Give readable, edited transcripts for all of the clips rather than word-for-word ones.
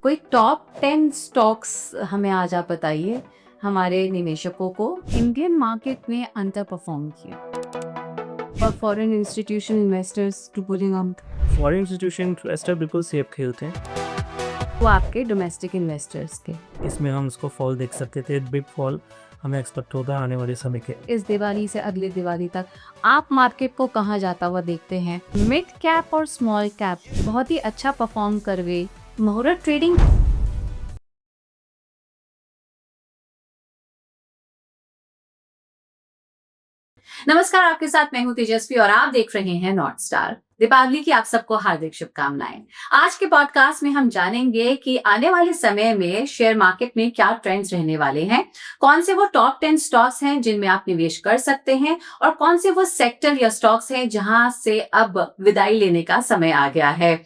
कोई top 10 stocks हमें आज आप बताइए हमारे निवेशकों को इंडियन मार्केट में अंडर परफॉर्म किया और foreign institution investors to pulling out foreign institution investor बिल्कुल सेफ खेलते हैं। वो आपके डोमेस्टिक इन्वेस्टर्स के इसमें हम उसको फॉल देख सकते थे, बिग फॉल हमें एक्सपेक्ट होता है आने वाले समय के। इस दिवाली से अगले दिवाली तक आप मार्केट को कहाँ जाता हुआ देखते हैं? मिड कैप और स्मॉल कैप बहुत ही अच्छा परफॉर्म कर गई। मुहूर्त ट्रेडिंग नमस्कार, आपके साथ मैं हूं तेजस्वी और आप देख रहे हैं नॉर्थ स्टार। दीपावली की आप सबको हार्दिक शुभकामनाएं। आज के पॉडकास्ट में हम जानेंगे कि आने वाले समय में शेयर मार्केट में क्या ट्रेंड्स रहने वाले हैं, कौन से वो टॉप 10 स्टॉक्स हैं जिनमें आप निवेश कर सकते हैं और कौन से वो सेक्टर या स्टॉक्स हैं जहां से अब विदाई लेने का समय आ गया है।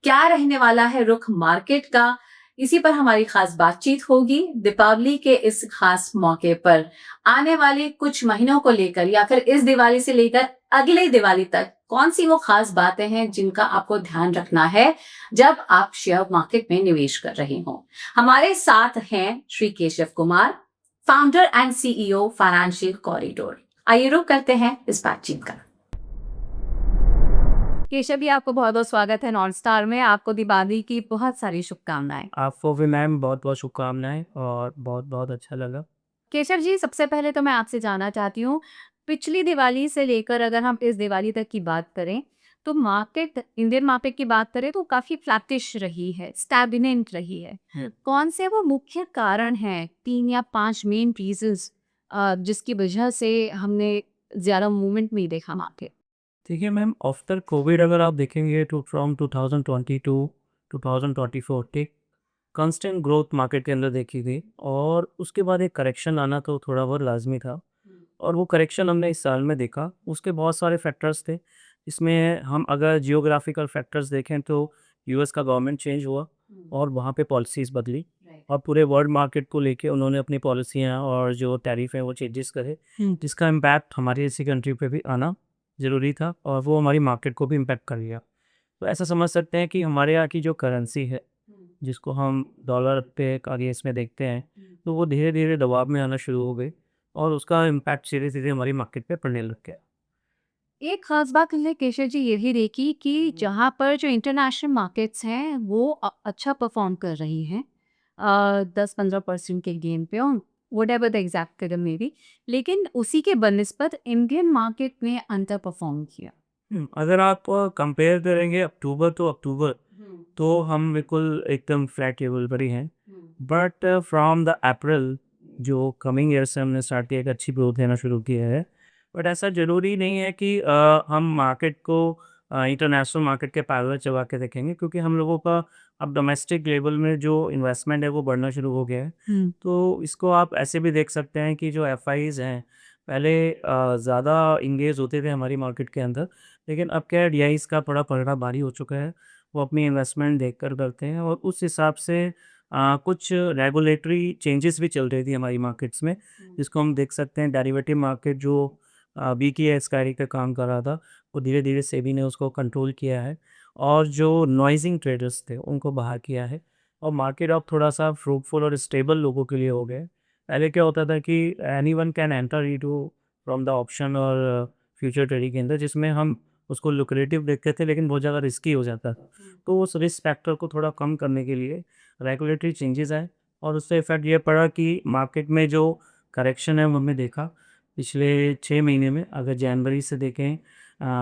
क्या रहने वाला है रुख मार्केट का, इसी पर हमारी खास बातचीत होगी। दीपावली के इस खास मौके पर आने वाले कुछ महीनों को लेकर या फिर इस दिवाली से लेकर अगले दिवाली तक कौन सी वो खास बातें हैं जिनका आपको ध्यान रखना है जब आप शेयर मार्केट में निवेश कर रहे हो। हमारे साथ हैं Shri Keshav Kumar, founder and CEO financial corridor. आइए रुक करते हैं इस बातचीत का। केशव जी, आपको बहुत बहुत स्वागत है नॉर्थ स्टार में। आपको दिवाली की बहुत सारी शुभकामनाएं। आपको भी मैम बहुत बहुत शुभकामनाएं और बहुत बहुत अच्छा लगा। केशव जी, सबसे पहले तो मैं आपसे जानना चाहती हूँ, पिछली दिवाली से लेकर अगर हम इस दिवाली तक की बात करें, तो मार्केट, इंडियन मार्केट की बात करें तो काफ़ी फ्लैटिश रही है, स्टैग्नेंट रही है। कौन से वो मुख्य कारण हैं, 3 या 5 मेन रीज़न्स जिसकी वजह से हमने ज़्यादा मूवमेंट नहीं देखा मार्केट? देखिए मैम, आफ्टर कोविड अगर आप देखेंगे तो फ्रॉम 2022 2024 ठीक कांस्टेंट ग्रोथ मार्केट के अंदर देखी गई और उसके बाद एक करेक्शन आना तो थोड़ा बहुत लाजमी था और वो करेक्शन हमने इस साल में देखा। उसके बहुत सारे फैक्टर्स थे। इसमें हम अगर जियोग्राफिकल फैक्टर्स देखें तो यूएस का गवर्नमेंट चेंज हुआ और वहाँ पे पॉलिसीज़ बदली और पूरे वर्ल्ड मार्केट को लेके उन्होंने अपनी पॉलिसियाँ और जो टैरिफ हैं वो चेंजेस करे, जिसका इम्पैक्ट हमारी ऐसी कंट्री पे भी आना ज़रूरी था और वो हमारी मार्केट को भी इम्पैक्ट कर लिया। तो ऐसा समझ सकते हैं कि हमारे यहाँ की जो करेंसी है, जिसको हम डॉलर पे आगे इसमें देखते हैं, तो वो धीरे धीरे दबाव में आना शुरू हो गई और उसका इम्पैक्ट धीरे धीरे हमारी मार्केट पे पड़ने लग गया। एक खास बात हमने केशव जी ये भी देखी कि जहाँ पर जो इंटरनेशनल मार्केट्स हैं वो अच्छा परफॉर्म कर रही हैं, 10-15% के गेन पे, और what ever the exact figure में भी, लेकिन उसी के बनस्पत इंडियन मार्केट में अंडर परफॉर्म किया। अगर आप कंपेयर करेंगे अक्टूबर तो अक्टूबर, तो हम बिल्कुल एकदम फ्लैट लेवल पर ही हैं। बट फ्रॉम द अप्रैल जो कमिंग ईयर से हमने स्टार्ट किया, एक अच्छी ग्रोथ लेना शुरू किया है। बट ऐसा ज़रूरी नहीं है कि हम मार्केट को इंटरनेशनल मार्केट के पैरेलल चला के देखेंगे, क्योंकि हम लोगों का अब डोमेस्टिक लेवल में जो इन्वेस्टमेंट है वो बढ़ना शुरू हो गया है। तो इसको आप ऐसे भी देख सकते हैं कि जो एफआईज हैं पहले ज़्यादा इंगेज होते थे हमारी मार्केट के अंदर, लेकिन अब क्या है, डीआईज़ का थोड़ा पलड़ा भारी हो चुका है। वो अपनी इन्वेस्टमेंट देखकर करते हैं और उस हिसाब से कुछ रेगुलेटरी चेंजेस भी चल रही थी हमारी मार्केट्स में, जिसको हम देख सकते हैं। डेरिवेटिव मार्केट जो वीक एक्सपायरी का काम कर रहा था, वो धीरे धीरे सेबी ने उसको कंट्रोल किया है और जो नॉइजिंग ट्रेडर्स थे उनको बाहर किया है और मार्केट अब थोड़ा सा फ्रूटफुल और स्टेबल लोगों के लिए हो गए। पहले क्या होता था कि any one can enter into from the option और फ्यूचर ट्रेडिंग के अंदर, जिसमें हम उसको लुक्रेटिव देखते थे लेकिन बहुत ज़्यादा रिस्की हो जाता था। तो उस रिस्क फैक्टर को थोड़ा कम करने के लिए रेगुलेटरी चेंजेस आए और उससे इफ़ेक्ट ये पड़ा कि मार्केट में जो करेक्शन है वो हमने देखा पिछले 6 महीने में। अगर जनवरी से देखें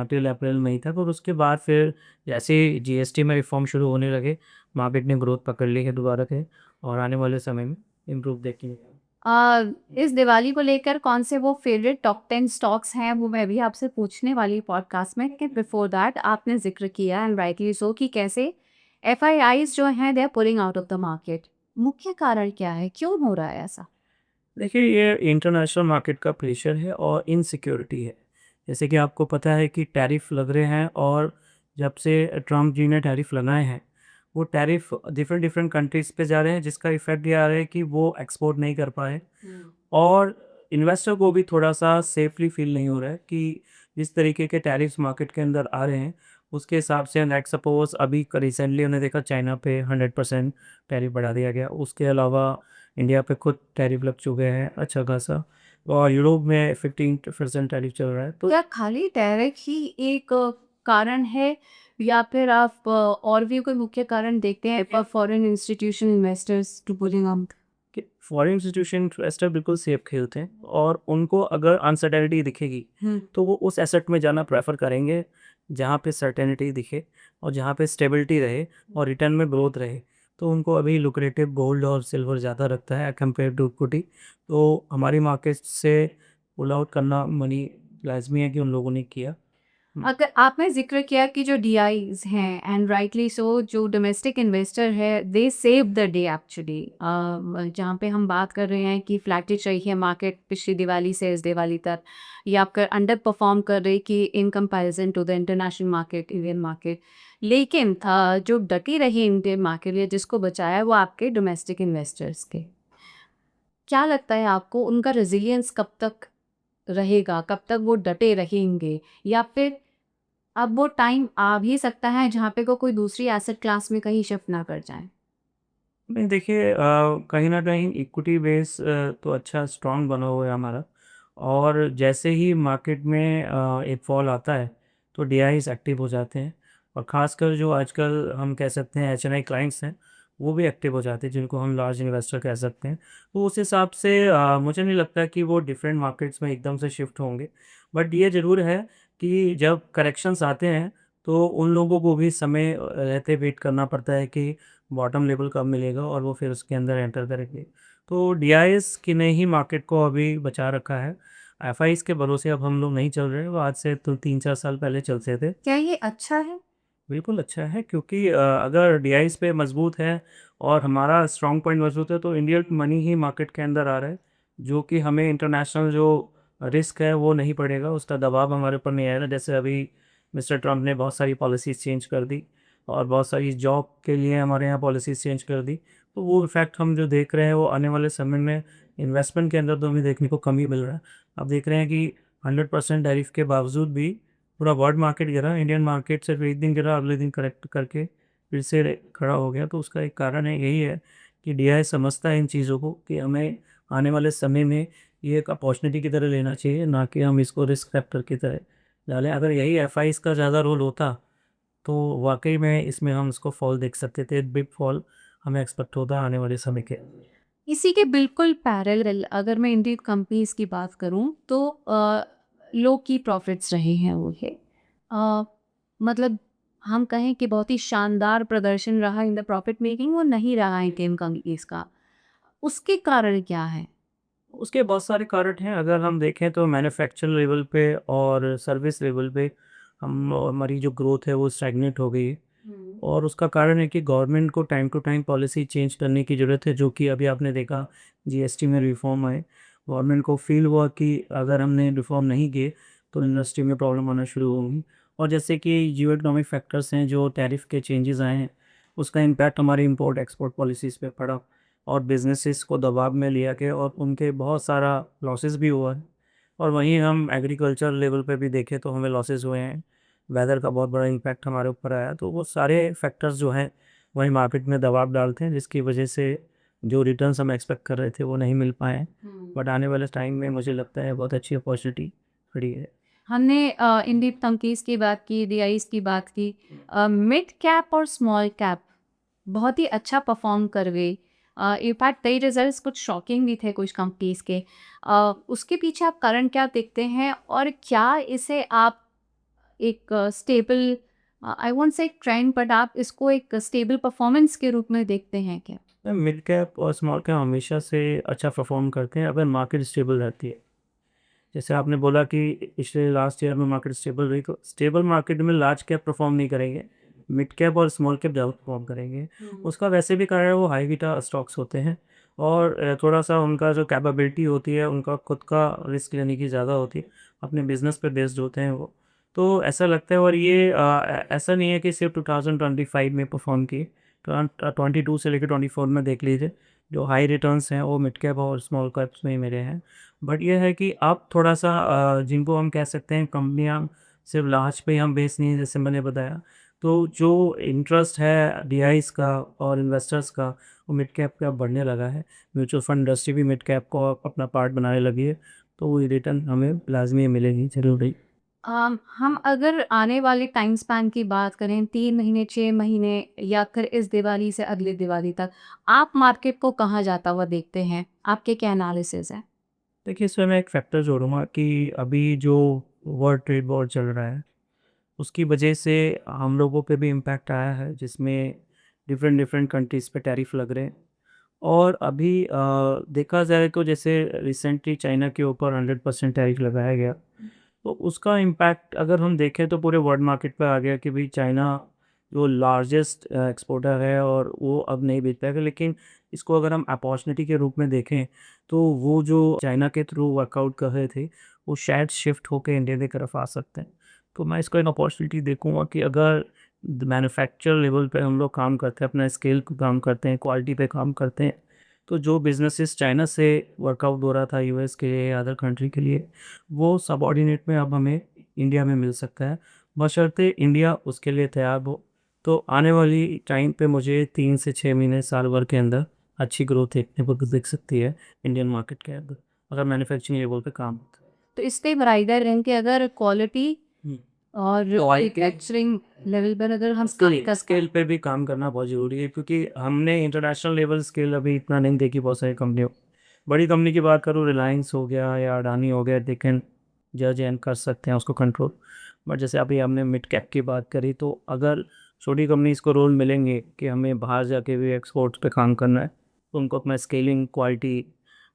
टिल अप्रैल मई तक, और उसके बाद फिर जैसे ही जीएसटी में रिफॉर्म शुरू होने लगे, मार्केट ने ग्रोथ पकड़ ली है दोबारा से और आने वाले समय में इम्प्रूव देखेंगे। इस दिवाली को लेकर कौन से वो फेवरेट टॉप 10 स्टॉक्स हैं वो मैं भी आपसे पूछने वाली पॉडकास्ट में, कि बिफोर दैट आपने जिक्र किया एंड राइटली सो कि कैसे एफआईआईज जो हैं they are pulling out of the market. मुख्य कारण क्या है, क्यों हो रहा है ऐसा? देखिए, ये इंटरनेशनल मार्केट का प्रेशर है और इनसिक्योरिटी है। जैसे कि आपको पता है कि टैरिफ लग रहे हैं और जब से ट्रम्प जी ने टैरिफ लगाए हैं, वो टैरिफ डिफरेंट डिफरेंट कंट्रीज़ पे जा रहे हैं, जिसका इफ़ेक्ट ये आ रहा है कि वो एक्सपोर्ट नहीं कर पाए और इन्वेस्टर को भी थोड़ा-सा सेफ़ली फ़ील नहीं हो रहा है कि जिस तरीके के टैरिफ्स मार्केट के अंदर आ रहे हैं उसके हिसाब से लाइक सपोज अभी रिसेंटली उन्हें देखा चाइना पे 100% टैरिफ बढ़ा दिया गया। उसके अलावा इंडिया पे खुद टैरिफ लग चुके हैं अच्छा खासा, और यूरोप में 15% टैरिफ चल रहा है। तो क्या खाली टैरिफ ही एक कारण है, या फिर आप और भी कोई मुख्य कारण देखते हैं for foreign institution investors to pulling up? कि फॉरेन इंस्टीट्यूशन इन्वेस्टर बिल्कुल सेफ खेलते हैं और उनको अगर अनसर्टेनिटी दिखेगी तो वो उस एसेट में जाना प्रेफर करेंगे जहाँ पे सर्टेनिटी दिखे और जहाँ पे स्टेबिलिटी रहे और रिटर्न में ग्रोथ रहे। तो उनको अभी लुक्रेटिव गोल्ड और सिल्वर ज़्यादा रखता है कंपेयर टू इक्विटी। तो हमारी मार्केट से पुल आउट करना मनी लाजमी है कि उन लोगों ने किया। अगर आपने ज़िक्र किया कि जो डीआईज़ हैं एंड राइटली सो, जो डोमेस्टिक इन्वेस्टर है दे सेव द डे एक्चुअली, जहाँ पे हम बात कर रहे हैं कि फ्लैटिश रही है मार्केट पिछली दिवाली से इस दिवाली तक, या आपका अंडर परफॉर्म कर रही कि in comparison to the international market, Indian market, लेकिन जो डटी रही इंडियन मार्केट या जिसको बचाया वो आपके डोमेस्टिक इन्वेस्टर्स के। क्या लगता है आपको उनका रेजिलियंस कब तक रहेगा, कब तक वो डटे रहेंगे, या फिर अब वो टाइम आ भी सकता है जहाँ पे कोई दूसरी एसेट क्लास में कहीं शिफ्ट ना कर जाए? नहीं देखिए कहीं न कहीं इक्विटी बेस तो अच्छा स्ट्रॉन्ग बना हुआ है हमारा, और जैसे ही मार्केट में एक फॉल आता है तो डीआईज़ एक्टिव हो जाते हैं, और ख़ासकर जो आजकल हम कह सकते हैं एचएनआई क्लाइंट्स हैं वो भी एक्टिव हो जाते हैं जिनको हम लार्ज इन्वेस्टर कह सकते हैं। तो उस हिसाब से मुझे नहीं लगता कि वो डिफरेंट मार्केट्स में एकदम से शिफ्ट होंगे। बट ये ज़रूर है कि जब करेक्शंस आते हैं तो उन लोगों को भी समय रहते वेट करना पड़ता है कि बॉटम लेवल कब मिलेगा और वो फिर उसके अंदर एंटर करेंगे। तो डीआईएस की ने ही मार्केट को अभी बचा रखा है। एफआईज़ के भरोसे अब हम लोग नहीं चल रहे हैं, वो आज से तो 3-4 साल पहले चलते थे। क्या ये अच्छा है? बिल्कुल अच्छा है क्योंकि अगर डीआईएस पे मज़बूत है और हमारा स्ट्रॉन्ग पॉइंट मज़बूत है तो इंडियन मनी ही मार्केट के अंदर आ रहा है, जो कि हमें इंटरनेशनल जो रिस्क है वो नहीं पड़ेगा, उसका दबाव हमारे ऊपर नहीं आएगा। जैसे अभी मिस्टर ट्रम्प ने बहुत सारी पॉलिसीज़ चेंज कर दी और बहुत सारी जॉब के लिए हमारे यहाँ पॉलिसीज़ चेंज कर दी। तो वो इफ़ेक्ट हम जो देख रहे हैं वो आने वाले समय में इन्वेस्टमेंट के अंदर तो हमें देखने को कम ही मिल रहा है। अब देख रहे हैं कि 100% टैरिफ के बावजूद भी पूरा वर्ल्ड मार्केट गिरा, इंडियन मार्केट सिर्फ एक दिन गिरा, अगले दिन करेक्ट करके फिर से खड़ा हो गया। तो उसका एक कारण है यही है कि डीआई समझता है इन चीज़ों को कि हमें आने वाले समय में ये एक अपॉर्चुनिटी की तरह लेना चाहिए, ना कि हम इसको रिस्क फैक्टर की तरह डालें। अगर यही एफआईज़ का ज़्यादा रोल होता तो वाक़ई में इसमें हम इसको फॉल देख सकते थे, बिग फॉल हमें एक्सपेक्ट होता आने वाले समय के। इसी के बिल्कुल पैरेलल अगर मैं इंडियन कंपनीज की बात करूं तो लो की प्रॉफिट्स रहे हैं उनके, अ, मतलब हम कहें कि बहुत ही शानदार प्रदर्शन रहा इन द प्रॉफिट मेकिंग, वो नहीं रहा इंडियन कंपनीज का। उसके कारण क्या है? उसके बहुत सारे कारण हैं, अगर हम देखें तो मैन्युफैक्चर लेवल पे और सर्विस लेवल पे हमारी जो ग्रोथ है वो स्टैग्नेट हो गई है। और उसका कारण है कि गवर्नमेंट को time to time policy change करने की ज़रूरत है, जो कि अभी आपने देखा जीएसटी में रिफॉर्म आए। गवर्नमेंट को फील हुआ कि अगर हमने रिफॉर्म नहीं किए तो इंडस्ट्री में प्रॉब्लम आना शुरू होगी। और जैसे कि जियो इकोनॉमिक फैक्टर्स हैं, जो टैरिफ के चेंजेस आए हैं उसका इम्पैक्ट हमारी इंपोर्ट एक्सपोर्ट पॉलिसीज़ पे पड़ा और बिजनेसेस को दबाव में लिया गया और उनके बहुत सारा लॉसेस भी हुआ है। और वहीं हम एग्रीकल्चर लेवल पे भी देखें तो हमें लॉसेस हुए हैं, वेदर का बहुत बड़ा इम्पैक्ट हमारे ऊपर आया। तो वो सारे फैक्टर्स जो हैं वही मार्केट में दबाव डालते हैं, जिसकी वजह से जो रिटर्न्स हम एक्सपेक्ट कर रहे थे वो नहीं मिल पाए हैं। बट आने वाले टाइम में मुझे लगता है बहुत अच्छी अपॉर्चुनिटी खड़ी है। हमने इंडियन कंपनीज की बात की, डीआईज की बात की, मिड कैप और स्मॉल कैप बहुत ही अच्छा परफॉर्म कर गई। इनफैक्ट कई रिजल्ट्स कुछ शॉकिंग भी थे कुछ कंपनीज के। उसके पीछे आप कारण क्या देखते हैं, और क्या इसे आप एक stable, I won't say trend, but आप इसको एक स्टेबल परफॉर्मेंस के रूप में देखते हैं क्या? मिड कैप और स्मॉल कैप हमेशा से अच्छा परफॉर्म करते हैं अगर मार्केट स्टेबल रहती है। जैसे आपने बोला कि पिछले लास्ट ईयर में मार्केट स्टेबल रही, तो स्टेबल मार्केट में लार्ज कैप परफॉर्म नहीं करेंगे, मिड कैप और स्मॉल कैप ज़्यादा परफॉर्म करेंगे। उसका वैसे भी कारण है वो हाई बीटा स्टॉक्स होते हैं और थोड़ा सा उनका जो कैपेबिलिटी होती है उनका खुद का रिस्क लेने की ज़्यादा होती है, अपने बिजनेस पे बेस्ड होते हैं वो। तो ऐसा लगता है, और ये ऐसा नहीं है कि सिर्फ 2025 में परफॉर्म किए, 22 से लेकर 24 में देख लीजिए, जो हाई रिटर्न्स हैं वो मिड कैप और स्मॉल कैप्स में ही मेरे हैं। बट ये है कि आप थोड़ा सा जिनको हम कह सकते हैं कंपनियां सिर्फ लार्ज पे ही हम बेस नहीं, जैसे मैंने बताया, तो जो इंटरेस्ट है डीआईस का और इन्वेस्टर्स का वो मिड कैप का बढ़ने लगा है। म्यूचुअल फंड इंडस्ट्री भी मिड कैप को अपना पार्ट बनाने लगी है, तो वो रिटर्न हमें लाजमी मिलेगी जरूरी। हम अगर आने वाले टाइम स्पैन की बात करें 3 महीने 6 महीने या फिर इस दिवाली से अगली दिवाली तक आप मार्केट को कहाँ जाता हुआ देखते हैं? आपके क्या एनालिसिस है? देखिए, इसमें मैं एक फैक्टर जोड़ूंगा कि अभी जो वर्ल्ड ट्रेड वॉर चल रहा है उसकी वजह से हम लोगों पे भी इम्पैक्ट आया है, जिसमें डिफरेंट डिफरेंट कंट्रीज़ पे टैरिफ लग रहे हैं। और अभी देखा जाए तो जैसे रिसेंटली चाइना के ऊपर 100% टैरिफ लगाया गया, तो उसका इम्पैक्ट अगर हम देखें तो पूरे वर्ल्ड मार्केट पे आ गया कि भाई चाइना जो लार्जेस्ट एक्सपोर्टर है और वो अब नहीं बेच पाएगा। लेकिन इसको अगर हम अपॉर्चुनिटी के रूप में देखें तो वो जो चाइना के थ्रू वर्कआउट कर रहे थे वो शायद शिफ्ट होकर इंडिया की तरफ आ सकते हैं। तो मैं इसको एक अपॉर्चुनिटी देखूंगा कि अगर मैन्युफैक्चर लेवल पे हम लोग काम करते हैं, अपना स्केल को काम करते हैं, क्वालिटी पे काम करते हैं, तो जो बिजनेसेस चाइना से वर्कआउट हो रहा था यूएस के लिए या अदर कंट्री के लिए, वो सबऑर्डिनेट में अब हमें इंडिया में मिल सकता है, बशर्ते इंडिया उसके लिए तैयार हो। तो आने वाली टाइम पे मुझे 3 से 6 महीने साल भर के अंदर अच्छी ग्रोथ देखने को दिख सकती है इंडियन मार्केट के अंदर, अगर मैन्युफैक्चरिंग लेवल पे काम होता तो इससे बराइडर रैंक के अगर क्वालिटी है। और मैन्युफैक्चरिंग लेवल पर अगर हम स्केल पे भी काम करना बहुत ज़रूरी है, क्योंकि हमने इंटरनेशनल लेवल स्केल अभी इतना नहीं देखी बहुत सारी कंपनियों। बड़ी कंपनी की बात करूँ, रिलायंस हो गया या अडानी हो गया, दे कैन जज एंड कर सकते हैं उसको कंट्रोल। बट जैसे अभी हमने मिड कैप की बात करी, तो अगर छोटी कंपनीज को रोल मिलेंगे कि हमें बाहर जाके भी एक्सपोर्ट्स पे काम करना है, तो उनको अपना स्केलिंग, क्वालिटी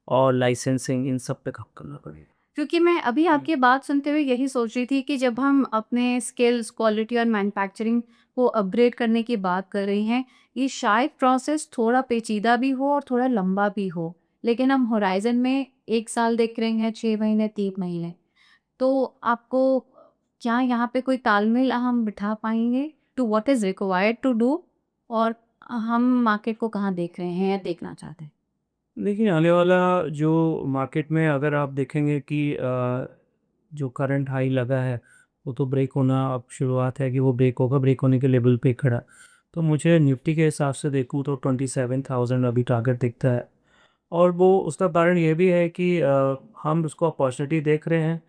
और लाइसेंसिंग इन सब पे काम करना पड़ेगा। क्योंकि मैं अभी आपकी बात सुनते हुए यही सोच रही थी कि जब हम अपने स्किल्स, क्वालिटी और मैन्युफैक्चरिंग को अपग्रेड करने की बात कर रही हैं, ये शायद प्रोसेस थोड़ा पेचीदा भी हो और थोड़ा लंबा भी हो। लेकिन हम होराइज़न में 1 साल देख रहे हैं, 6 महीने, 3 महीने। तो आपको क्या यहाँ पे कोई तालमेल हम बिठा पाएँगे to what is required to do और हम मार्केट को कहाँ देख रहे हैं या देखना चाहते हैं? देखिए, आने वाला जो मार्केट में अगर आप देखेंगे कि जो करंट हाई लगा है वो तो ब्रेक होना अब शुरुआत है कि वो ब्रेक होगा, ब्रेक होने के लेवल पे खड़ा। तो मुझे निफ्टी के हिसाब से देखूँ तो 27,000 अभी टारगेट दिखता है। और वो उसका कारण ये भी है कि हम उसको अपॉर्चुनिटी देख रहे हैं।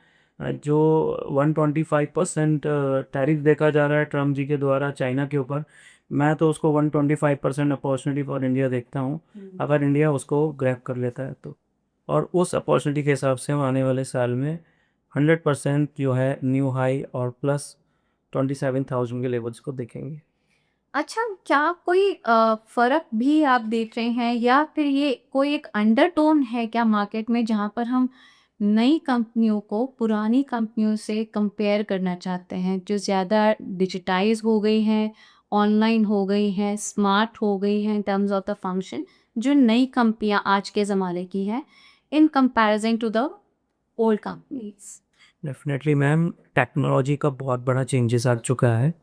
जो 125% टैरिफ देखा जा रहा है ट्रम्प जी के द्वारा चाइना के ऊपर, मैं तो उसको 125% अपॉर्चुनिटी फॉर इंडिया देखता हूँ, अगर इंडिया उसको ग्रैब कर लेता है तो। और उस अपॉर्चुनिटी के हिसाब से हम आने वाले साल में 100% जो है न्यू हाई और प्लस 27,000 के लेवल्स को देखेंगे। अच्छा, क्या कोई फ़र्क भी आप देख रहे हैं या फिर ये कोई एक अंडरटोन है क्या मार्केट में जहाँ पर हम नई कंपनियों को पुरानी कंपनियों से कंपेयर करना चाहते हैं, जो ज़्यादा डिजिटाइज़ हो गई हैं, ऑनलाइन हो गई हैं, स्मार्ट हो गई हैं in terms of the function, जो नई कंपनियाँ आज के ज़माने की हैं, in comparison to the old companies? Definitely ma'am, technology का बहुत बड़ा चेंजेस आ चुका है।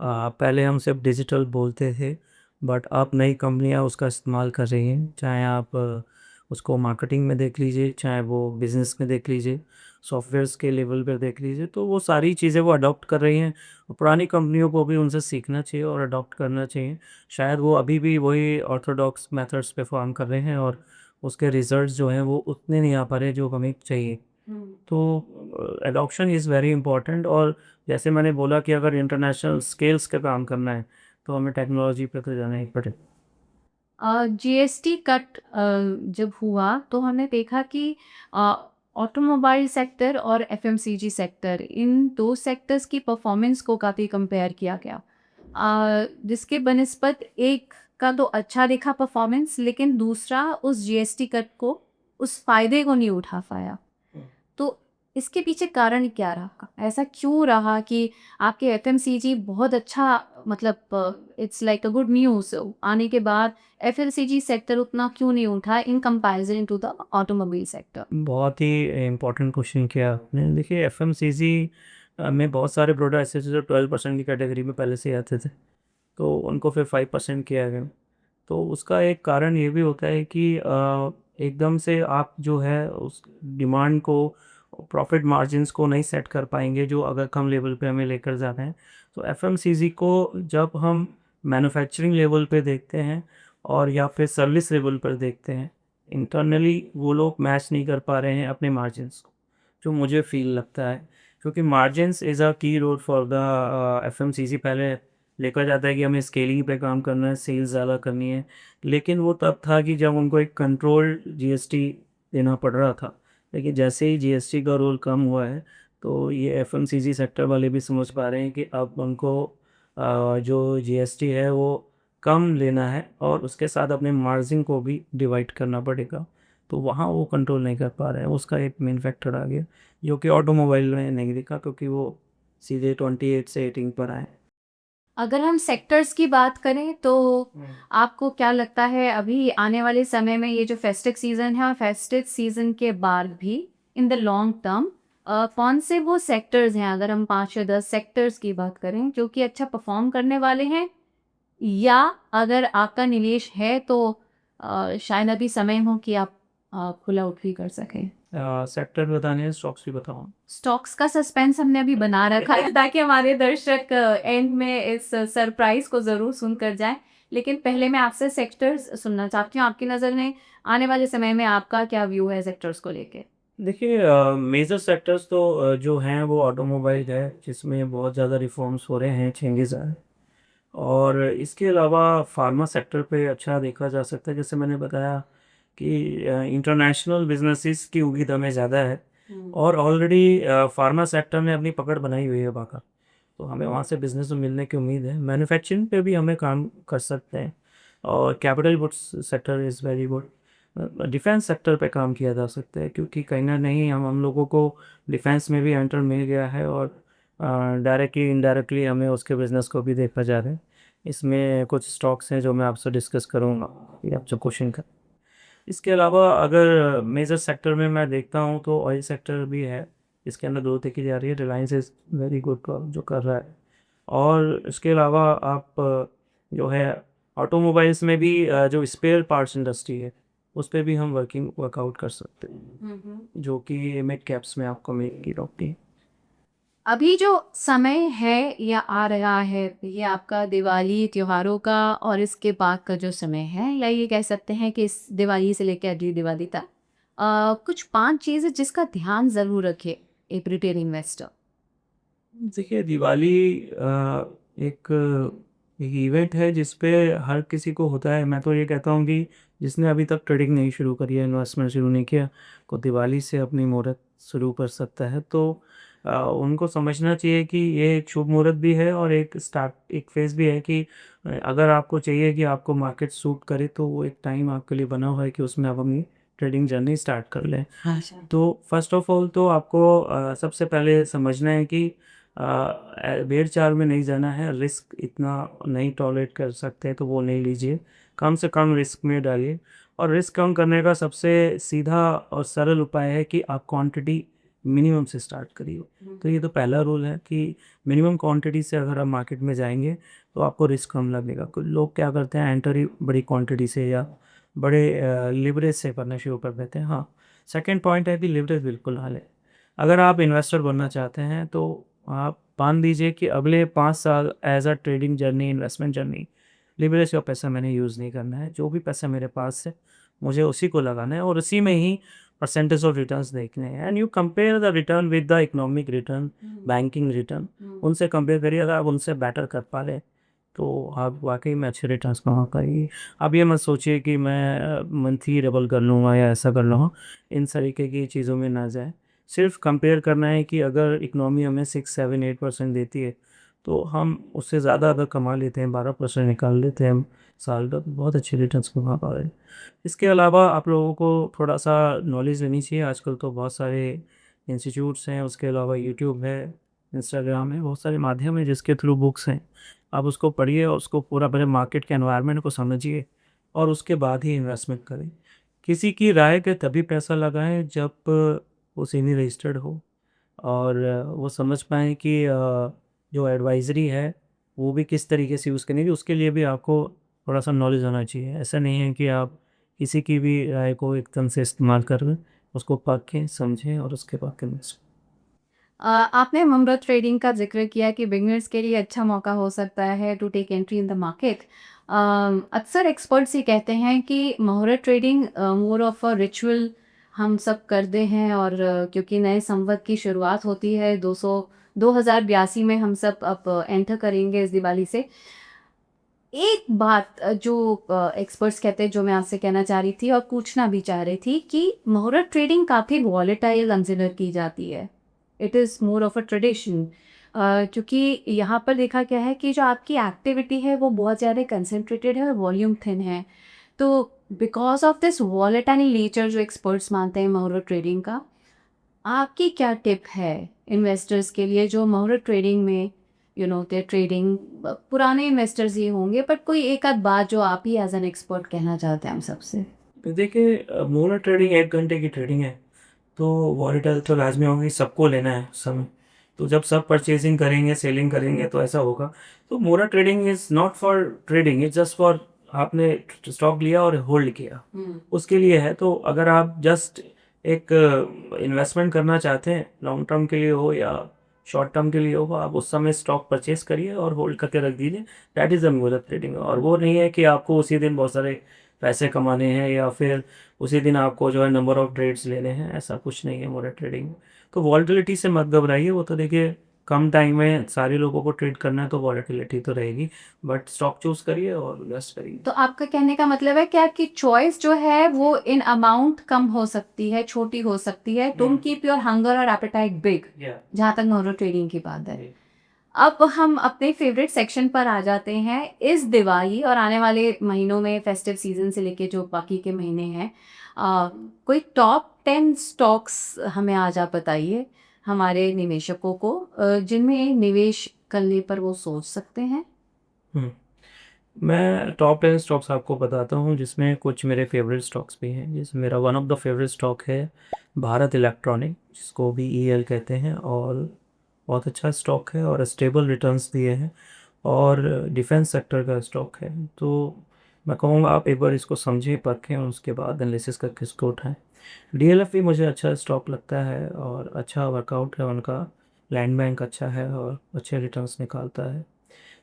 पहले हम सिर्फ डिजिटल बोलते थे, बट अब नई कंपनियां उसका इस्तेमाल कर रही हैं। चाहे आप उसको मार्केटिंग में देख लीजिए, चाहे वो बिज़नेस में देख लीजिए, सॉफ्टवेयर्स के लेवल पर देख लीजिए, तो वो सारी चीज़ें वो अडॉप्ट कर रही हैं। और पुरानी कंपनियों को भी उनसे सीखना चाहिए और अडॉप्ट करना चाहिए। शायद वो अभी भी वही ऑर्थोडॉक्स मेथड्स पे फ़ॉर्म कर रहे हैं और उसके रिज़ल्ट्स जो हैं वो उतने नहीं आ पा रहे जो हमें चाहिए। तो एडॉप्शन इज़ वेरी इम्पोर्टेंट। और जैसे मैंने बोला कि अगर इंटरनेशनल स्केल्स का काम करना है तो हमें टेक्नोलॉजी पे तो जाना ही पड़े। जीएसटी कट जब हुआ तो हमने देखा कि ऑटोमोबाइल सेक्टर और एफएमसीजी सेक्टर, इन दो सेक्टर्स की परफॉर्मेंस को काफ़ी कंपेयर किया गया, जिसके बनिस्बत एक का तो अच्छा दिखा परफॉर्मेंस, लेकिन दूसरा उस जीएसटी कट को, उस फायदे को नहीं उठा पाया। तो इसके पीछे कारण क्या रहा? ऐसा क्यों रहा कि आपके एफएमसीजी बहुत अच्छा, मतलब it's like a good news आने के बाद एफएमसीजी सेक्टर उतना क्यों नहीं उठा in comparison to the automobile sector? बहुत ही इम्पोर्टेंट क्वेश्चन किया आपने। देखिए, एफएमसीजी में बहुत सारे प्रोडक्ट ऐसे थे जो 12% की कैटेगरी में पहले से ही आते थे, तो उनको फिर 5% किया गया। तो उसका एक कारण ये भी होता है कि एकदम से आप जो है उस डिमांड को, प्रॉफिट मार्जिन्स को नहीं सेट कर पाएंगे जो अगर कम लेवल पे हमें लेकर जाना है। तो एफएमसीजी को जब हम मैन्युफैक्चरिंग लेवल पे देखते हैं और या फिर सर्विस लेवल पर देखते हैं, इंटरनली वो लोग मैच नहीं कर पा रहे हैं अपने मार्जिन्स को, जो मुझे फील लगता है। क्योंकि मार्जिन्स इज़ अ की रोल फॉर द एफएमसीजी। पहले लेकर जाता है कि हमें स्केलिंग पे काम करना है, सेल्स ज़्यादा करनी है, लेकिन वो तब था कि जब उनको एक कंट्रोल्ड जीएसटी देना पड़ रहा था। लेकिन जैसे ही जीएसटी का रोल कम हुआ है, तो ये एफएमसीजी सेक्टर वाले भी समझ पा रहे हैं कि अब उनको जो जीएसटी है वो कम लेना है और उसके साथ अपने मार्जिन को भी डिवाइड करना पड़ेगा। तो वहाँ वो कंट्रोल नहीं कर पा रहे हैं, उसका एक मेन फैक्टर आ गया, जो कि ऑटोमोबाइल में नहीं दिखा क्योंकि वो सीधे 28 से 18 पर आए। अगर हम सेक्टर्स की बात करें तो आपको क्या लगता है अभी आने वाले समय में ये जो फेस्टिव सीजन है और फेस्टिव सीजन के बाद भी इन द लॉन्ग टर्म कौन से वो सेक्टर्स हैं, अगर हम 5 या 10 सेक्टर्स की बात करें जो कि अच्छा परफॉर्म करने वाले हैं, या अगर आपका निवेश है तो शायद अभी समय हो कि आप खुला उठ भी कर सकें। सेक्टर बताने हैं, स्टॉक्स भी बताऊँ? स्टॉक्स का सस्पेंस हमने अभी बना रखा है ताकि हमारे दर्शक एंड में इस सरप्राइज को जरूर सुनकर जाएं। लेकिन पहले मैं आपसे सेक्टर्स सुनना चाहती हूँ, आपकी नज़र में आने वाले समय में आपका क्या व्यू है सेक्टर्स को लेके। देखिए, मेजर सेक्टर्स तो जो हैं वो ऑटोमोबाइल है, जिसमें बहुत ज़्यादा रिफॉर्म्स हो रहे हैं, चेंजेस आए हैं। और इसके अलावा फार्मा सेक्टर पे अच्छा देखा जा सकता है। जैसे मैंने बताया कि इंटरनेशनल बिजनेसेस की उम्मीद हमें ज़्यादा है और ऑलरेडी फार्मा सेक्टर ने अपनी पकड़ बनाई हुई है बाका। तो हमें वहाँ से बिजनेस में मिलने की उम्मीद है। मैन्युफैक्चरिंग पे भी हमें काम कर सकते हैं और capital goods sector is very good. Defence sector पे काम किया जा सकता है क्योंकि कहीं ना नहीं हम लोगों को डिफेंस में भी एंटर मिल गया है और डायरेक्टली इनडायरेक्टली हमें उसके बिजनेस को भी देखा जा रहा है। इसमें कुछ स्टॉक्स हैं जो मैं आपसे डिस्कस करूँगा, ये आप जो क्वेश्चन का। इसके अलावा अगर मेजर सेक्टर में मैं देखता हूँ तो ऑयल सेक्टर भी है, इसके अंदर ग्रोथ देखी जा रही है। रिलायंस इज़ वेरी गुड जो कर रहा है। और इसके अलावा आप जो है ऑटोमोबाइल्स में भी जो स्पेयर पार्ट्स इंडस्ट्री है उस पर भी हम वर्कआउट कर सकते हैं, जो कि मिड कैप्स में आपको मिलेगी डॉक्टी। अभी जो समय है या आ रहा है ये आपका दिवाली त्योहारों का और इसके बाद का जो समय है, या ये कह सकते हैं कि इस दिवाली से लेकर अगली दिवाली तक कुछ 5 चीज़ें जिसका ध्यान ज़रूर रखे एक रिटेल इन्वेस्टर। देखिए, दिवाली एक एक इवेंट है जिस पे हर किसी को होता है। मैं तो ये कहता हूँ कि जिसने अभी तक ट्रेडिंग नहीं शुरू करी है, इन्वेस्टमेंट शुरू नहीं किया, को दिवाली से अपनी मुहूर्त शुरू कर सकता है। तो उनको समझना चाहिए कि ये एक शुभ मुहूर्त भी है और एक फेज़ भी है कि अगर आपको चाहिए कि आपको मार्केट सूट करे तो वो एक टाइम आपके लिए बना हुआ है कि उसमें आप अपनी ट्रेडिंग जर्नी स्टार्ट कर लें। अच्छा। तो फर्स्ट ऑफ ऑल तो आपको सबसे पहले समझना है कि भेड़ चाल में नहीं जाना है। रिस्क इतना नहीं टॉलरेट कर सकते तो वो नहीं लीजिए, कम से कम रिस्क में डालिए। और रिस्क कम करने का सबसे सीधा और सरल उपाय है कि आप क्वांटिटी मिनिमम से स्टार्ट करिए। तो ये तो पहला रूल है कि मिनिमम क्वांटिटी से अगर आप मार्केट में जाएंगे तो आपको रिस्क कम लगेगा। कुछ लोग क्या करते हैं, एंटर ही बड़ी क्वांटिटी से या बड़े लिवरेज से करना शुरू कर देते हैं। हाँ, सेकंड पॉइंट है कि लिवरेज बिल्कुल ना लें। अगर आप इन्वेस्टर बनना चाहते हैं तो आप मान लीजिए कि अगले 5 साल as a trading journey, investment journey, leverage का पैसा मैंने यूज़ नहीं करना है। जो भी पैसा मेरे पास है मुझे उसी को लगाना है और उसी में ही परसेंटेज ऑफ रिटर्न्स देखने हैं। And you compare the return with the economic return, banking return, उनसे कंपेयर करिए। अगर आप उनसे बेटर कर पा रहे तो आप वाकई में अच्छे रिटर्न्स कमा पाएंगे। अब ये मत सोचिए कि मैं मंथली डबल कर लूँगा या ऐसा कर लूँगा, इन तरीके की चीज़ों में ना जाए। सिर्फ कंपेयर करना है कि अगर इकनॉमी हमें 6, 7, 8% देती है तो हम उससे ज़्यादा अगर कमा लेते हैं, 12% निकाल लेते हैं हम साल का, तो बहुत अच्छे रिटर्न्स कमा पा रहे हैं। इसके अलावा आप लोगों को थोड़ा सा नॉलेज लेनी चाहिए। आजकल तो बहुत सारे इंस्टीट्यूट्स हैं, उसके अलावा यूट्यूब है, इंस्टाग्राम है, बहुत सारे माध्यम हैं जिसके थ्रू बुक्स हैं। आप उसको पढ़िए और उसको पूरा पहले मार्केट के एनवायरनमेंट को समझिए और उसके बाद ही इन्वेस्टमेंट करें। किसी की राय के तभी पैसा लगाएं जब वो सीनी रजिस्टर्ड हो और वो समझ पाएँ कि जो एडवाइज़री है वो भी किस तरीके से यूज़ करनी है। उसके लिए भी आपको थोड़ा सा नॉलेज होना चाहिए। ऐसा नहीं है कि आप किसी की भी राय को एकदम से इस्तेमाल कर लें, उसको परखें, समझें और उसके बाद इन्वेस्ट। आपने मुहूर्त ट्रेडिंग का ज़िक्र किया कि बिगिनर्स के लिए अच्छा मौका हो सकता है to take entry in the market. अक्सर एक्सपर्ट्स ये कहते हैं कि मुहूर्त trading more of a ritual हम सब करते हैं, और क्योंकि नए संवत की शुरुआत होती है 2082 में हम सब अब एंटर करेंगे इस दिवाली से। एक बात जो एक्सपर्ट्स कहते हैं, जो मैं आपसे कहना चाह रही थी और पूछना भी चाह रही थी, कि मुहूर्त ट्रेडिंग काफ़ी वॉलेटाइल कंसिडर की जाती है। It is more of a tradition, क्योंकि यहाँ पर देखा गया है कि जो आपकी एक्टिविटी है वो बहुत ज़्यादा कंसंट्रेटेड है और वॉल्यूम थिन है। तो because of this volatile nature जो एक्सपर्ट्स मानते हैं मुहूर्त ट्रेडिंग का, आपकी क्या टिप है इन्वेस्टर्स के लिए जो मुहूर्त ट्रेडिंग में दे ट्रेडिंग? पुराने इन्वेस्टर्स ही होंगे, बट कोई एक आध बात जो आप ही एज एन एक्सपर्ट कहना चाहते हैं हम सबसे। देखिए, मोनो ट्रेडिंग 1 घंटे की ट्रेडिंग है, तो वॉलेटाइल तो लाजमी होगी, सबको लेना है उस समय। तो जब सब परचेजिंग करेंगे, सेलिंग करेंगे, तो ऐसा होगा। तो mono trading is not for trading, it's just for आपने स्टॉक लिया और होल्ड किया, उसके लिए है। तो अगर आप जस्ट एक इन्वेस्टमेंट करना चाहते हैं, लॉन्ग टर्म के लिए हो या शॉर्ट टर्म के लिए हो, आप उस समय स्टॉक परचेज करिए और होल्ड करके रख दीजिए। That is a mono trading. और वो नहीं है कि आपको उसी दिन बहुत सारे पैसे कमाने हैं या फिर उसी दिन आपको जो है नंबर ऑफ ट्रेड्स लेने हैं, ऐसा कुछ नहीं है मोनेट ट्रेडिंग में। तो वॉलेटिलिटी से मत घबराइए, वो तो देखिए कम टाइम में सारे लोगों को ट्रेड करना है, तो वॉलेटिलिटी तो रहेगी, बट स्टॉक चूज करिए और इन्वेस्ट करिए। तो आपका कहने का मतलब है कि आपकी चॉइस जो है वो इन अमाउंट कम हो सकती है, छोटी हो सकती है। डोंट कीप योर हंगर और एपेटाइट बिग, जहाँ तक मुहूर्त ट्रेडिंग की बात है। अब हम अपने फेवरेट सेक्शन पर आ जाते हैं। इस दिवाली और आने वाले महीनों में, फेस्टिव सीजन से लेके जो बाकी के महीने हैं, कोई टॉप 10 स्टॉक्स हमें आज आप बताइए हमारे निवेशकों को, जिनमें निवेश करने पर वो सोच सकते हैं। हम्म, मैं टॉप 10 स्टॉक्स आपको बताता हूँ, जिसमें कुछ मेरे फेवरेट स्टॉक्स भी हैं। जिसमें मेरा one of the favourite stock है भारत इलेक्ट्रॉनिक, जिसको भी ईएल कहते हैं, और बहुत अच्छा स्टॉक है और स्टेबल रिटर्न्स दिए हैं, और डिफेंस सेक्टर का स्टॉक है। तो मैं कहूँगा आप एक बार इसको समझें, परखें और उसके बाद एनालिसिस करके इसको उठाएं। डीएलएफ भी मुझे अच्छा स्टॉक लगता है और अच्छा वर्कआउट है उनका, लैंड बैंक अच्छा है और अच्छे रिटर्न्स निकालता है।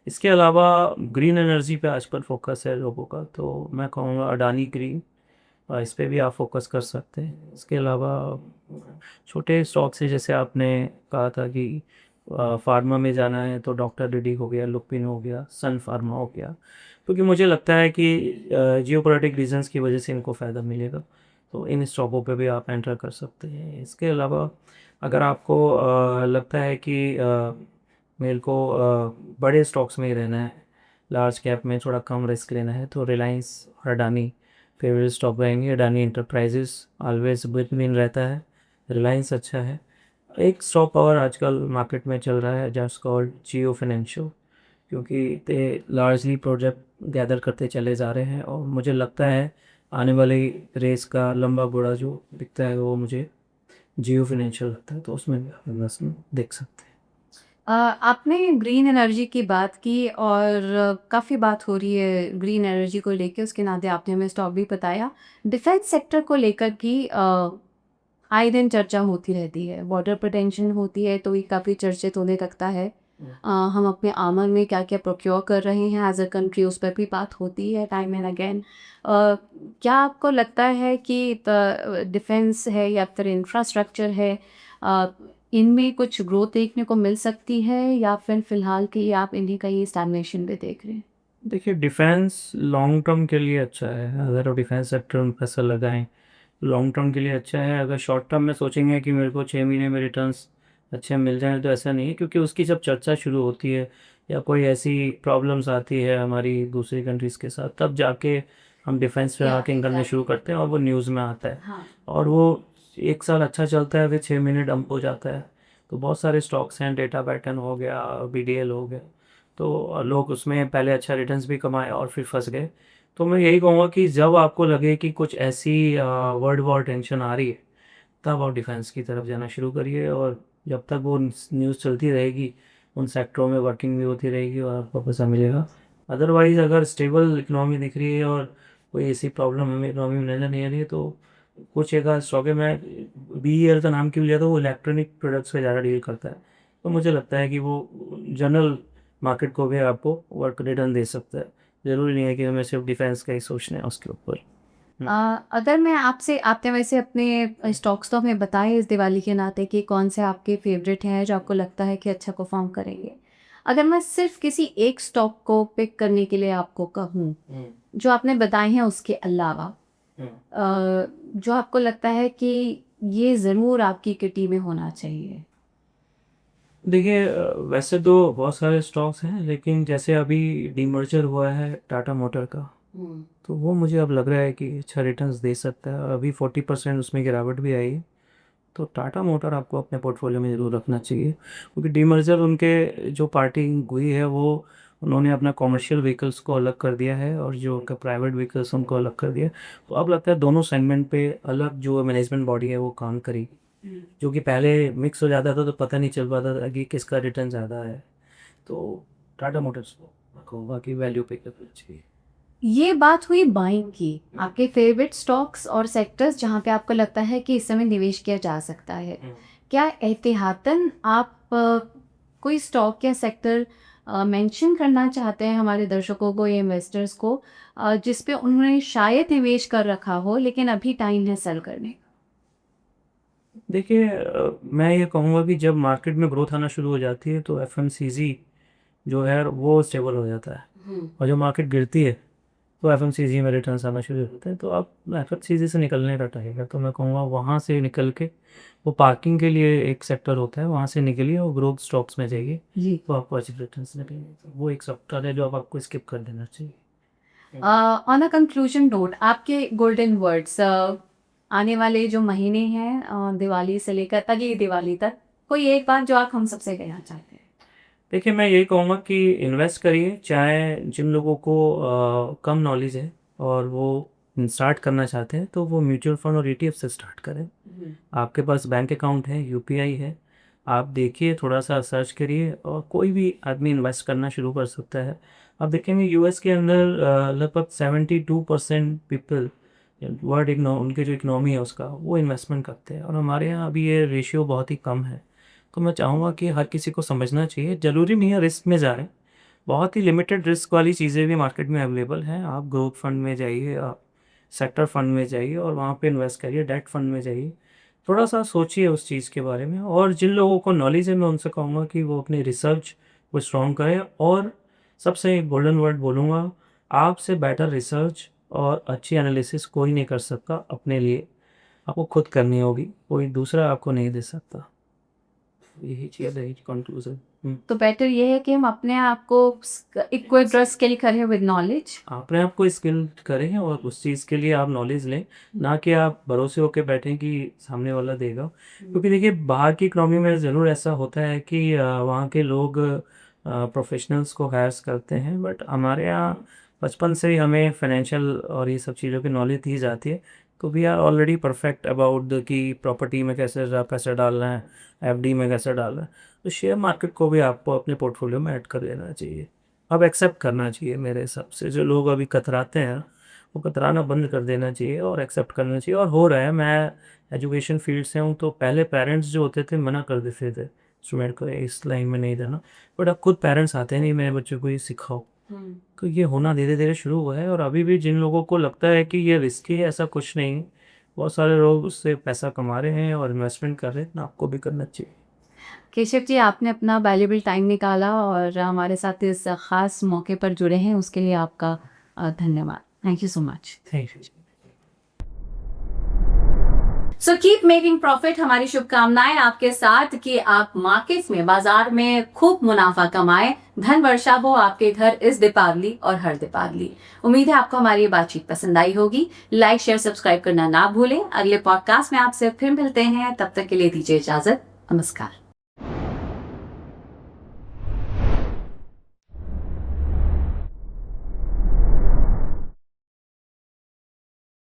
इसके अलावा ग्रीन एनर्जी पे आजकल फोकस है लोगों का, तो मैं कहूँगा अडानी ग्रीन, इस पे भी आप फोकस कर सकते हैं। इसके अलावा छोटे स्टॉक्स है, जैसे आपने कहा था कि फार्मा में जाना है, तो डॉक्टर रेड्डी हो गया, लुपिन हो गया, सन फार्मा हो गया, क्योंकि मुझे लगता है कि जियोपॉलिटिक रीजंस की वजह से इनको फ़ायदा मिलेगा। तो इन स्टॉकों पे भी आप एंटर कर सकते हैं। इसके अलावा अगर आपको लगता है कि मेरे को बड़े स्टॉक्स में ही रहना है, लार्ज कैप में थोड़ा कम रिस्क लेना है, तो रिलायंस और अडानी फेवरेट स्टॉक रहेंगे। अडानी इंटरप्राइजेस ऑलवेज विन रहता है, रिलायंस अच्छा है। एक स्टॉक और आजकल मार्केट में चल रहा है जस्ट कॉल्ड जियो फाइनेंशियल, क्योंकि ते लार्जली प्रोजेक्ट गैदर करते चले जा रहे हैं, और मुझे लगता है आने वाली रेस का लंबा घोड़ा जो दिखता है वो मुझे जियो फाइनेंशियल लगता है, तो उसमें भी आप इन्वेस्टमेंट देख सकते हैं। आपने ग्रीन एनर्जी की बात की, और काफ़ी बात हो रही है ग्रीन एनर्जी को लेके, उसके नाते आपने हमें स्टॉक भी बताया। डिफेंस सेक्टर को लेकर भी आए दिन चर्चा होती रहती है। बॉर्डर पर टेंशन होती है तो ये काफ़ी चर्चित होने लगता है। हम अपने आर्मर में क्या क्या प्रोक्योर कर रहे हैं एज अ कंट्री, उस पर भी बात होती है टाइम एंड अगेन। क्या आपको लगता है कि डिफेंस है या फिर इंफ्रास्ट्रक्चर है, अ, इनमें कुछ ग्रोथ देखने को मिल सकती है, या फिर फिलहाल के आप इन्हीं का ही स्टैग्नेशन पे देख रहे हैं? देखिए, डिफेंस लॉन्ग टर्म के लिए अच्छा है, अगर आप डिफेंस सेक्टर में पैसा लगाएं लॉन्ग टर्म के लिए अच्छा है। अगर शॉर्ट टर्म में सोचेंगे कि मेरे को 6 महीने में रिटर्न्स अच्छे मिल जाएं, तो ऐसा नहीं है, क्योंकि उसकी जब चर्चा शुरू होती है या कोई ऐसी प्रॉब्लम्स आती है हमारी दूसरी कंट्रीज़ के साथ, तब जाके हम डिफेंस पे आके करने शुरू करते हैं और वो न्यूज़ में आता है। हाँ। और वो 1 साल अच्छा चलता है, फिर 6 महीने डंप हो जाता है। तो बहुत सारे स्टॉक्स हैं, डेटा पैटर्न हो गया, बीडीएल हो गया, तो लोग उसमें पहले अच्छा रिटर्न्स भी कमाए और फिर फंस गए। तो मैं यही कहूँगा कि जब आपको लगे कि कुछ ऐसी वर्ल्ड वॉर टेंशन आ रही है, तब आप डिफेंस की तरफ जाना शुरू करिए, और जब तक वो न्यूज़ चलती रहेगी, उन सेक्टरों में वर्किंग भी होती रहेगी और आपको पैसा मिलेगा, अदरवाइज़ अगर स्टेबल इकोनॉमी दिख रही है और कोई ऐसी प्रॉब्लम हमें इकोनॉमी में नज़र नहीं आ रही है, तो कुछ एक आध स्टॉक है। मैं BEL का नाम क्यों लिया था, वो इलेक्ट्रॉनिक प्रोडक्ट्स पे ज़्यादा डील करता है, तो मुझे लगता है कि वो जनरल मार्केट को भी आपको वर्क रिटर्न दे सकता है। ज़रूरी नहीं है कि हमें सिर्फ डिफेंस का ही सोचना है उसके ऊपर। अगर मैं आपसे आपने वैसे अपने स्टॉक्स तो हमें बताए इस दिवाली के नाते कि कौन से आपके फेवरेट हैं जो आपको लगता है कि अच्छा परफॉर्म करेंगे। अगर मैं सिर्फ किसी एक स्टॉक को पिक करने के लिए आपको कहूँ, जो आपने बताए हैं उसके अलावा जो आपको लगता है कि ये ज़रूर आपकी किटी में होना चाहिए। देखिए वैसे तो बहुत सारे स्टॉक्स हैं, लेकिन जैसे अभी डीमर्जर हुआ है टाटा मोटर का, तो वो मुझे अब लग रहा है कि अच्छा रिटर्न्स दे सकता है, और अभी 40% उसमें गिरावट भी आई है। तो टाटा मोटर आपको अपने पोर्टफोलियो में ज़रूर रखना चाहिए, क्योंकि डीमर्जर उनके जो पार्टी हुई है वो उन्होंने अपना कॉमर्शियल व्हीकल्स को अलग कर दिया है और जो उनका प्राइवेट व्हीकल्स उनको अलग कर दिया है। तो अब लगता है दोनों सेगमेंट पे अलग जो मैनेजमेंट बॉडी है वो काम करेगी, जो कि पहले मिक्स हो जाता था तो पता नहीं चल पाता था कि किसका रिटर्न ज़्यादा है। तो टाटा मोटर्स को मैं कहूँगा कि वैल्यू पे करना चाहिए। ये बात हुई बाइंग की। आपके फेवरेट स्टॉक्स और सेक्टर्स जहाँ पे आपको लगता है कि इस समय निवेश किया जा सकता है, क्या एहतियातन आप कोई स्टॉक या सेक्टर मेंशन करना चाहते हैं हमारे दर्शकों को या इन्वेस्टर्स को, जिस पे उन्होंने शायद निवेश कर रखा हो लेकिन अभी टाइम है सेल करने का? देखिए मैं ये कहूँगा कि जब मार्केट में ग्रोथ आना शुरू हो जाती है तो FMCG जो है वो स्टेबल हो जाता है, और जो मार्केट गिरती है तो FMCG में रिटर्न्स आना शुरू हो जाते हैं। तो आप FMCG से निकलने का रहेगा, तो मैं कहूँगा वहाँ से निकल के वो पार्किंग के लिए एक सेक्टर होता है, वहाँ से निकलिए और ग्रोथ स्टॉक्स में जाइए, जी। तो आपको अच्छे रिटर्न्स मिलेंगे। तो वो एक सेक्टर है जो अब आपको स्किप कर देना चाहिए। ऑन अ कंक्लूजन नोट, आपके गोल्डन वर्ड्स, आने वाले जो महीने हैं दिवाली से लेकर अगली दिवाली तक, कोई एक बात जो आप हम सबसे कहना चाहते हैं? देखिए मैं यही कहूँगा कि इन्वेस्ट करिए, चाहे जिन लोगों को कम नॉलेज है और वो स्टार्ट करना चाहते हैं तो वो म्यूचुअल फंड और ETF से स्टार्ट करें। आपके पास बैंक अकाउंट है, UPI है, आप देखिए, थोड़ा सा सर्च करिए और कोई भी आदमी इन्वेस्ट करना शुरू कर सकता है। आप देखेंगे US के अंदर लगभग 72% पीपल उनके जो इकनॉमी है उसका वो इन्वेस्टमेंट करते हैं, और हमारे यहाँ अभी ये रेशियो बहुत ही कम है। तो मैं चाहूँगा कि हर किसी को समझना चाहिए, ज़रूरी नहीं है रिस्क में जा रहे हैं, बहुत ही लिमिटेड रिस्क वाली चीज़ें भी मार्केट में अवेलेबल हैं। आप ग्रोथ फंड में जाइए, आप सेक्टर फंड में जाइए और वहाँ पे इन्वेस्ट करिए, डेट फंड में जाइए। थोड़ा सा सोचिए उस चीज़ के बारे में, और जिन लोगों को नॉलेज है मैं उनसे कहूँगा कि वो अपनी रिसर्च को स्ट्रॉन्ग करें। और सबसे गोल्डन वर्ड बोलूँगा, आपसे बेटर रिसर्च और अच्छी एनालिसिस कोई नहीं कर सकता अपने लिए, आपको खुद करनी होगी, कोई दूसरा आपको नहीं दे सकता। यही चीज़ है, कंक्लूजन। तो बेटर ये है कि हम अपने आप को इक्विप स्किल करें विद नॉलेज। अपने आप को स्किल करें और उस चीज़ के लिए आप नॉलेज लें, ना कि आप भरोसे होके बैठें कि सामने वाला देगा। क्योंकि देखिए बाहर की इकोनॉमी में ज़रूर ऐसा होता है कि वहाँ के लोग प्रोफेशनल्स को हायर्स करते हैं, बट हमारे यहाँ बचपन से ही हमें फाइनेंशियल और ये सब चीज़ों की नॉलेज दी जाती है। तो we are already perfect about the कि प्रॉपर्टी में कैसे पैसा डालना है, FD में कैसे डालना है। तो शेयर मार्केट को भी आपको अपने पोर्टफोलियो में ऐड कर देना चाहिए। अब एक्सेप्ट करना चाहिए मेरे हिसाब से, जो लोग अभी कतराते हैं वो कतराना बंद कर देना चाहिए और एक्सेप्ट करना चाहिए, और हो रहा है। मैं एजुकेशन फील्ड से हूँ, तो पहले पेरेंट्स जो होते थे मना कर देते थे स्टूडेंट को इस लाइन में नहीं जाना, बट अब खुद पेरेंट्स आते नहीं मेरे बच्चों को ये सिखाओ। तो ये होना धीरे धीरे शुरू हुआ है, और अभी भी जिन लोगों को लगता है कि ये रिस्की है, ऐसा कुछ नहीं है। बहुत सारे लोग उससे पैसा कमा रहे हैं और इन्वेस्टमेंट कर रहे हैं, ना आपको भी करना चाहिए। केशव जी, आपने अपना वैल्यूबल टाइम निकाला और हमारे साथ इस खास मौके पर जुड़े हैं, उसके लिए आपका धन्यवाद। Thank you so much. Thank you. So keep making profit. हमारी शुभकामनाएं आपके साथ कि आप मार्केट्स में, बाजार में खूब मुनाफा कमाएं, धन वर्षा हो आपके घर इस दीपावली और हर दीपावली। उम्मीद है आपको हमारी ये बातचीत पसंद आई होगी। लाइक शेयर सब्सक्राइब करना ना भूलें। अगले पॉडकास्ट में आपसे फिर मिलते हैं, तब तक के लिए दीजिए इजाजत। नमस्कार।